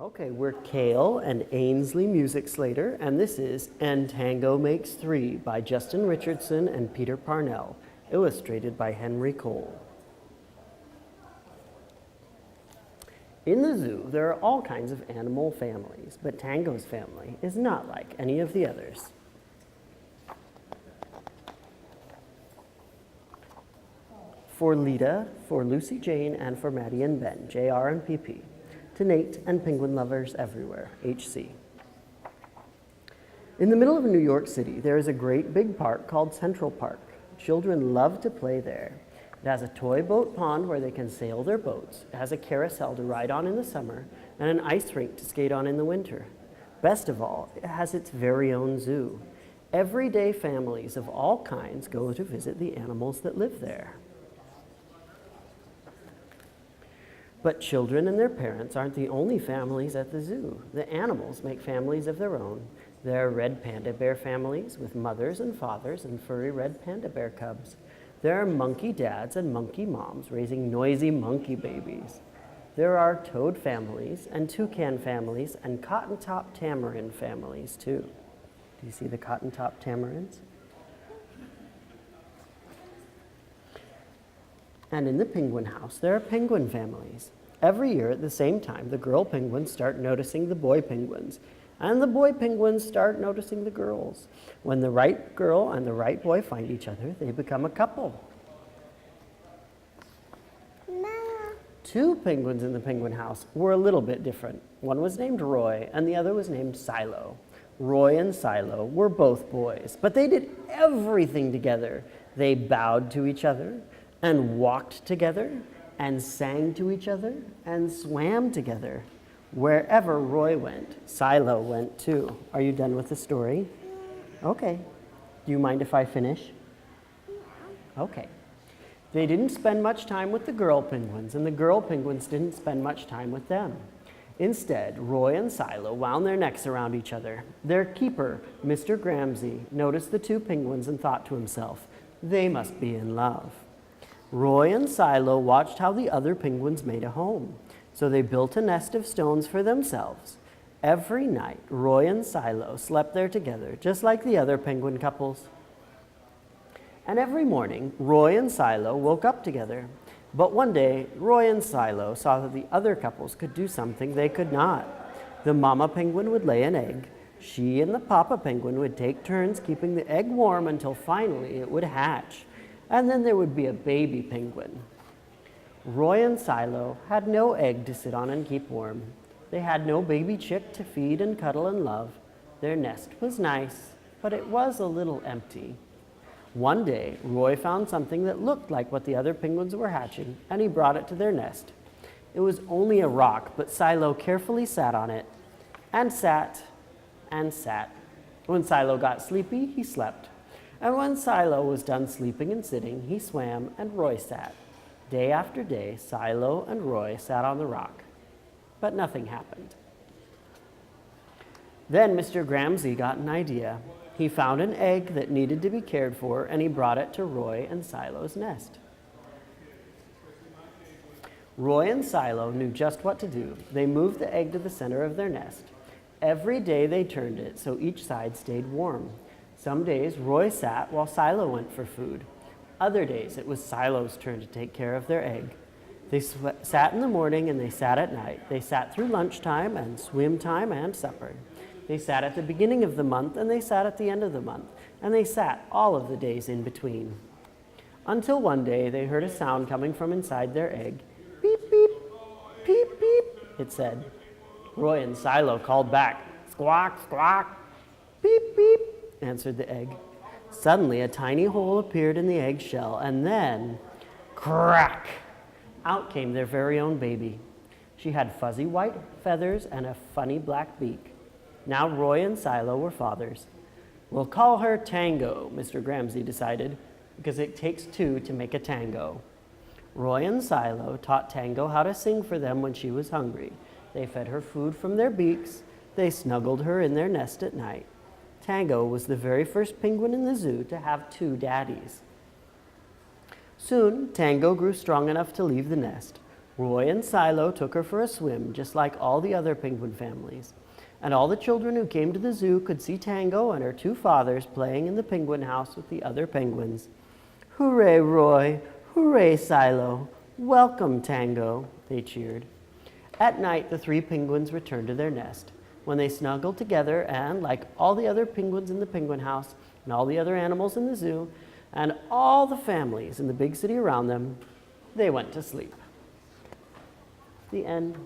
Okay, we're Cail and Ainsley Musick Slater, and this is And Tango Makes Three by Justin Richardson and Peter Parnell, illustrated by Henry Cole. In the zoo, there are all kinds of animal families, but Tango's family is not like any of the others. For Lita, for Lucy Jane, and for Maddie and Ben, JR and PP. To Nate and penguin lovers everywhere, HC. In the middle of New York City, there is a great big park called Central Park. Children love to play there. It has a toy boat pond where they can sail their boats. It has a carousel to ride on in the summer and an ice rink to skate on in the winter. Best of all, it has its very own zoo. Everyday families of all kinds go to visit the animals that live there. But children and their parents aren't the only families at the zoo. The animals make families of their own. There are red panda bear families with mothers and fathers and furry red panda bear cubs. There are monkey dads and monkey moms raising noisy monkey babies. There are toad families and toucan families and cotton-top tamarin families too. Do you see the cotton-top tamarins? And in the penguin house, there are penguin families. Every year at the same time, the girl penguins start noticing the boy penguins, and the boy penguins start noticing the girls. When the right girl and the right boy find each other, they become a couple. Mama. Two penguins in the penguin house were a little bit different. One was named Roy, and the other was named Silo. Roy and Silo were both boys, but they did everything together. They bowed to each other, and walked together, and sang to each other, and swam together. Wherever Roy went, Silo went too. Are you done with the story? Okay. Do you mind if I finish? Okay. They didn't spend much time with the girl penguins, and the girl penguins didn't spend much time with them. Instead, Roy and Silo wound their necks around each other. Their keeper, Mr. Gramsci, noticed the two penguins and thought to himself, they must be in love. Roy and Silo watched how the other penguins made a home. So they built a nest of stones for themselves. Every night, Roy and Silo slept there together, just like the other penguin couples. And every morning, Roy and Silo woke up together. But one day, Roy and Silo saw that the other couples could do something they could not. The mama penguin would lay an egg. She and the papa penguin would take turns keeping the egg warm until finally it would hatch. And then there would be a baby penguin. Roy and Silo had no egg to sit on and keep warm. They had no baby chick to feed and cuddle and love. Their nest was nice, but it was a little empty. One day, Roy found something that looked like what the other penguins were hatching, and he brought it to their nest. It was only a rock, but Silo carefully sat on it, and sat, and sat. When Silo got sleepy, he slept. And when Silo was done sleeping and sitting, he swam and Roy sat. Day after day, Silo and Roy sat on the rock, but nothing happened. Then Mr. Gramsci got an idea. He found an egg that needed to be cared for, and he brought it to Roy and Silo's nest. Roy and Silo knew just what to do. They moved the egg to the center of their nest. Every day they turned it so each side stayed warm. Some days, Roy sat while Silo went for food. Other days, it was Silo's turn to take care of their egg. They sat in the morning and they sat at night. They sat through lunchtime and swim time and supper. They sat at the beginning of the month and they sat at the end of the month. And they sat all of the days in between. Until one day, they heard a sound coming from inside their egg. Beep, beep, beep, beep, it said. Roy and Silo called back, squawk, squawk, beep, beep, answered the egg. Suddenly, a tiny hole appeared in the egg shell, and then, crack! Out came their very own baby. She had fuzzy white feathers and a funny black beak. Now Roy and Silo were fathers. We'll call her Tango, Mr. Gramsci decided, because it takes two to make a tango. Roy and Silo taught Tango how to sing for them when she was hungry. They fed her food from their beaks. They snuggled her in their nest at night. Tango was the very first penguin in the zoo to have two daddies. Soon, Tango grew strong enough to leave the nest. Roy and Silo took her for a swim, just like all the other penguin families. And all the children who came to the zoo could see Tango and her two fathers playing in the penguin house with the other penguins. Hooray, Roy! Hooray, Silo! Welcome, Tango! They cheered. At night, the three penguins returned to their nest. When they snuggled together and, like all the other penguins in the penguin house and all the other animals in the zoo and all the families in the big city around them, they went to sleep. The end.